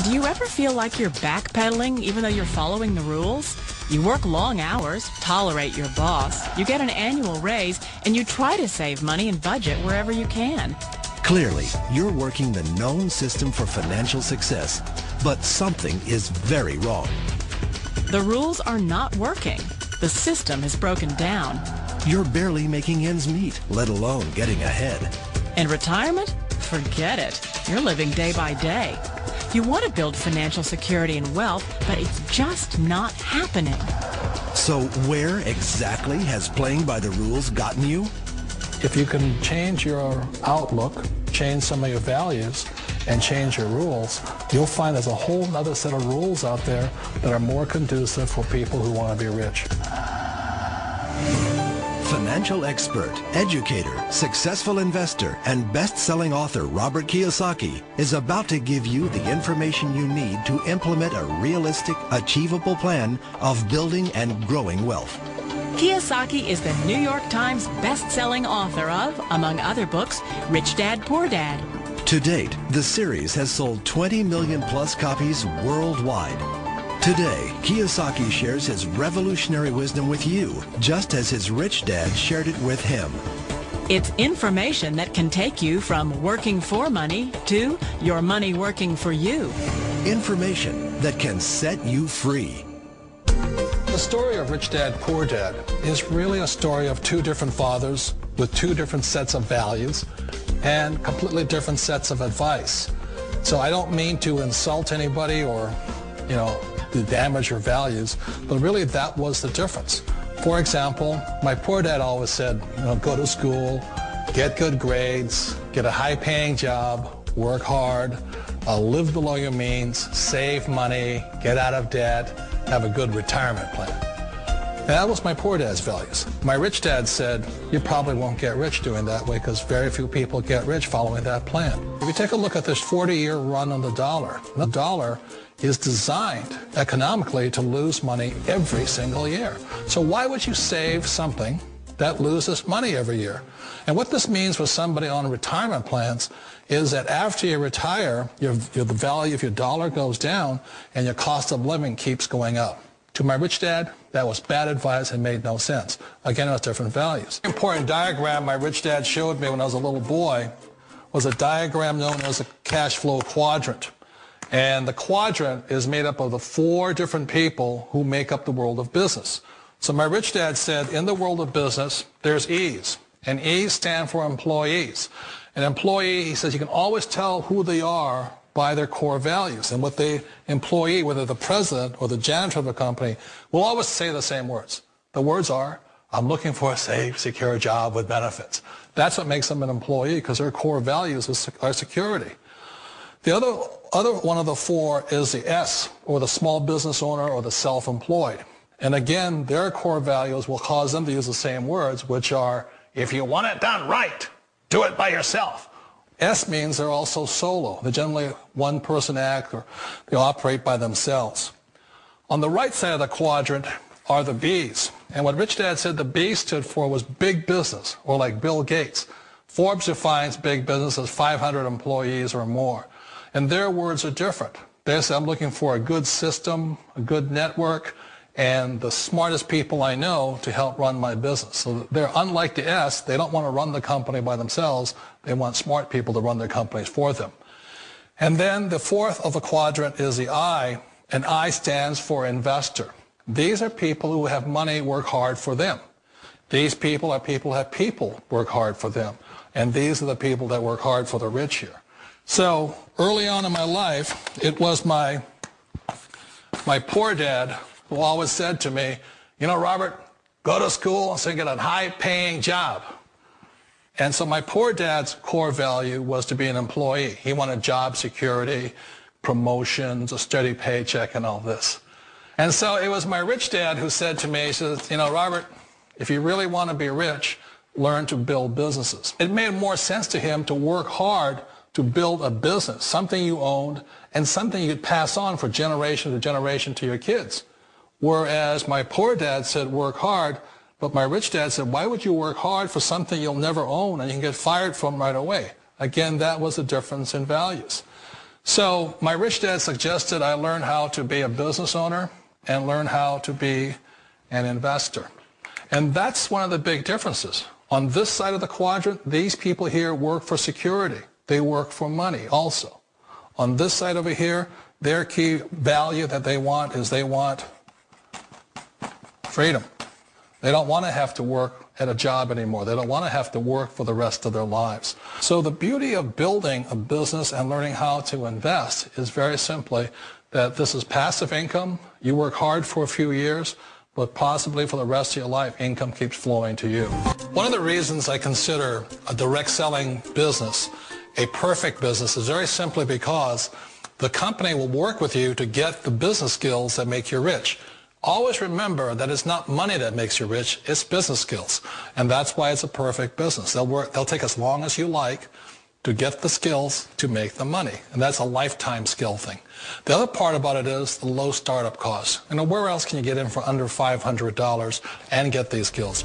Do you ever feel like you're backpedaling even though you're following the rules? You work long hours, tolerate your boss, you get an annual raise, and you try to save money and budget wherever you can. Clearly, you're working the known system for financial success, but something is very wrong. The rules are not working. The system has broken down. You're barely making ends meet, let alone getting ahead. And retirement? Forget it. You're living day by day. You want to build financial security and wealth, but it's just not happening. So where exactly has playing by the rules gotten you? If you can change your outlook, change some of your values, and change your rules, you'll find there's a whole other set of rules out there that are more conducive for people who want to be rich. Financial expert, educator, successful investor, and best-selling author Robert Kiyosaki is about to give you the information you need to implement a realistic, achievable plan of building and growing wealth. Kiyosaki is the New York Times best-selling author of, among other books, Rich Dad, Poor Dad. To date, the series has sold 20 million plus copies worldwide. Today, Kiyosaki shares his revolutionary wisdom with you, just as his rich dad shared it with him. It's information that can take you from working for money to your money working for you. Information that can set you free. The story of Rich Dad, Poor Dad is really a story of two different fathers with two different sets of values and completely different sets of advice. So I don't mean to insult anybody or, to damage your values, but really that was the difference. For example, my poor dad always said, go to school, get good grades, get a high-paying job, work hard, live below your means, save money, get out of debt, have a good retirement plan. And that was my poor dad's values. My rich dad said, you probably won't get rich doing that way because very few people get rich following that plan. If you take a look at this 40-year run on the dollar is designed economically to lose money every single year. So why would you save something that loses money every year? And what this means for somebody on retirement plans is that after you retire, the value of your dollar goes down and your cost of living keeps going up. To my rich dad, that was bad advice and made no sense. Again, it was different values. An important diagram my rich dad showed me when I was a little boy was a diagram known as a cash flow quadrant. And the quadrant is made up of the four different people who make up the world of business. So my rich dad said, in the world of business, there's E's. And E's stand for employees. An employee, he says, you can always tell who they are by their core values. And what the employee, whether the president or the janitor of the company, will always say the same words. The words are, I'm looking for a safe, secure job with benefits. That's what makes them an employee, because their core values are security. The other one of the four is the S, or the small business owner or the self-employed. And again, their core values will cause them to use the same words, which are, if you want it done right, do it by yourself. S means they're also solo. They're generally one-person act, or they operate by themselves. On the right side of the quadrant are the B's. And what Rich Dad said the B stood for was big business, or like Bill Gates. Forbes defines big business as 500 employees or more. And their words are different. They say, I'm looking for a good system, a good network, and the smartest people I know to help run my business. So they're unlike the S. They don't want to run the company by themselves. They want smart people to run their companies for them. And then the fourth of the quadrant is the I, and I stands for investor. These are people who have money work hard for them. These people are people who have people work hard for them. And these are the people that work hard for the rich here. So early on in my life, it was my poor dad who always said to me, Robert, go to school and so get a high-paying job. And so my poor dad's core value was to be an employee. He wanted job security, promotions, a steady paycheck, and all this. And so it was my rich dad who said to me, he says, Robert, if you really want to be rich, learn to build businesses. It made more sense to him to work hard to build a business, something you owned, and something you could pass on for generation to generation to your kids. Whereas my poor dad said work hard, but my rich dad said, why would you work hard for something you'll never own and you can get fired from right away? Again, that was a difference in values. So my rich dad suggested I learn how to be a business owner and learn how to be an investor. And that's one of the big differences. On this side of the quadrant, these people here work for security. They work for money also. On this side over here, their key value that they want is they want freedom. They don't want to have to work at a job anymore. They don't want to have to work for the rest of their lives. So the beauty of building a business and learning how to invest is very simply that this is passive income. You work hard for a few years, but possibly for the rest of your life, income keeps flowing to you. One of the reasons I consider a direct selling business a perfect business is very simply because the company will work with you to get the business skills that make you rich. Always remember that it's not money that makes you rich, it's business skills. And that's why it's a perfect business. They'll take as long as you like to get the skills to make the money. And that's a lifetime skill thing. The other part about it is the low startup costs. You know, where else can you get in for under $500 and get these skills?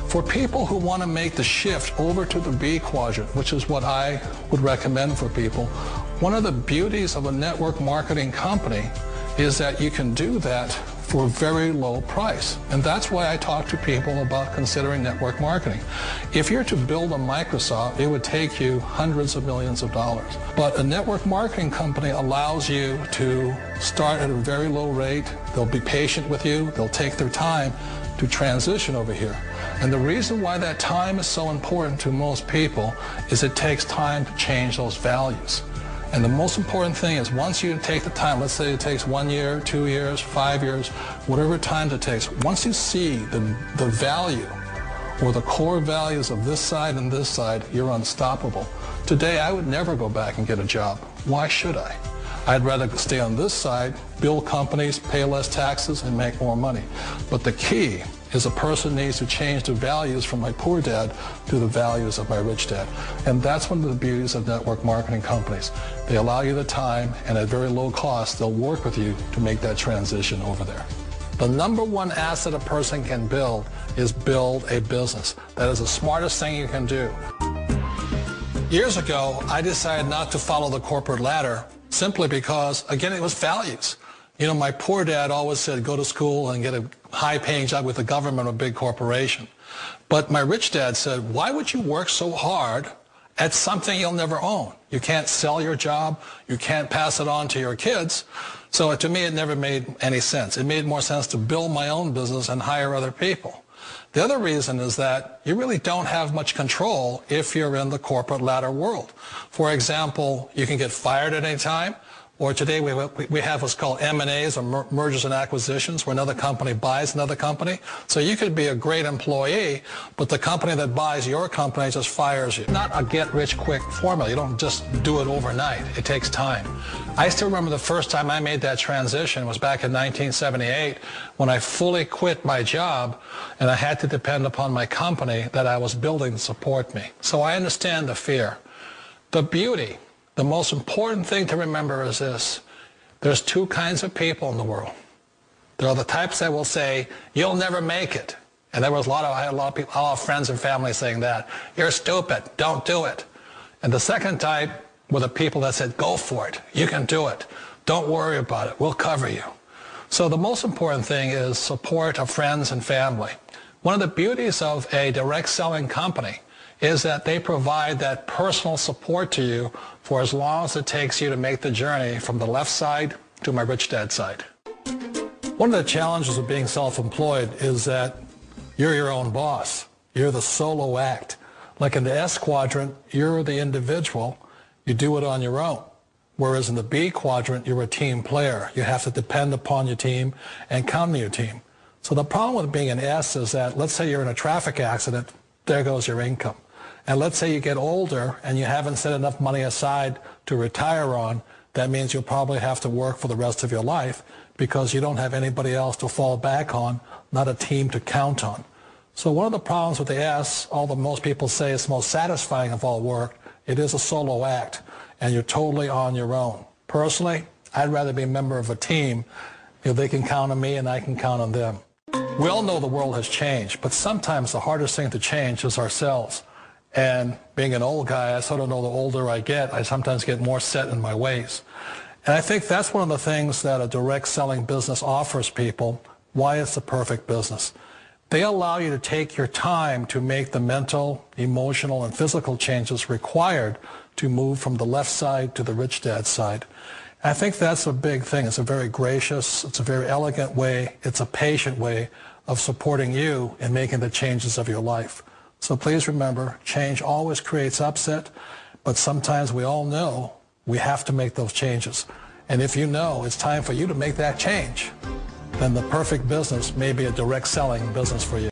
For people who want to make the shift over to the B quadrant, which is what I would recommend for people, one of the beauties of a network marketing company is that you can do that for a very low price. And that's why I talk to people about considering network marketing. If you're to build a Microsoft, it would take you hundreds of millions of dollars. But a network marketing company allows you to start at a very low rate. They'll be patient with you. They'll take their time to transition over here. And the reason why that time is so important to most people is it takes time to change those values. And the most important thing is once you take the time, let's say it takes 1 year, 2 years, 5 years, whatever time it takes, once you see the value or the core values of this side and this side, you're unstoppable. Today, I would never go back and get a job. Why should I? I'd rather stay on this side, build companies, pay less taxes, and make more money. But the key is a person needs to change the values from my poor dad to the values of my rich dad. And that's one of the beauties of network marketing companies. They allow you the time, and at very low cost, they'll work with you to make that transition over there. The number one asset a person can build is build a business. That is the smartest thing you can do. Years ago, I decided not to follow the corporate ladder simply because, again, it was values. You know, my poor dad always said, go to school and get a high-paying job with the government or a big corporation. But my rich dad said, why would you work so hard at something you'll never own? You can't sell your job. You can't pass it on to your kids. So to me, it never made any sense. It made more sense to build my own business and hire other people. The other reason is that you really don't have much control if you're in the corporate ladder world. For example, you can get fired at any time. Or today we have what's called M&As, or mergers and acquisitions, where another company buys another company. So you could be a great employee, but the company that buys your company just fires you. Not a get-rich-quick formula. You don't just do it overnight. It takes time. I still remember the first time I made that transition was back in 1978 when I fully quit my job and I had to depend upon my company that I was building to support me. So I understand the fear. The beauty. The most important thing to remember is this. There's two kinds of people in the world. There are the types that will say, you'll never make it. And I had a lot of people, a lot of friends and family saying that. You're stupid. Don't do it. And the second type were the people that said, go for it. You can do it. Don't worry about it. We'll cover you. So the most important thing is support of friends and family. One of the beauties of a direct selling company is that they provide that personal support to you for as long as it takes you to make the journey from the left side to my rich dad side. One of the challenges of being self-employed is that you're your own boss. You're the solo act. Like in the S quadrant, you're the individual. You do it on your own. Whereas in the B quadrant, you're a team player. You have to depend upon your team and count on your team. So the problem with being an S is that, let's say you're in a traffic accident, there goes your income. And let's say you get older and you haven't set enough money aside to retire on, that means you'll probably have to work for the rest of your life because you don't have anybody else to fall back on, not a team to count on. So one of the problems with the S, although most people say it's the most satisfying of all work, it is a solo act and you're totally on your own. Personally, I'd rather be a member of a team if they can count on me and I can count on them. We all know the world has changed, but sometimes the hardest thing to change is ourselves. And being an old guy, I sort of know the older I get, I sometimes get more set in my ways. And I think that's one of the things that a direct selling business offers people, why it's the perfect business. They allow you to take your time to make the mental, emotional, and physical changes required to move from the left side to the rich dad side. I think that's a big thing. It's a very gracious, it's a very elegant way, it's a patient way of supporting you in making the changes of your life. So please remember, change always creates upset, but sometimes we all know we have to make those changes. And if you know it's time for you to make that change, then the perfect business may be a direct selling business for you.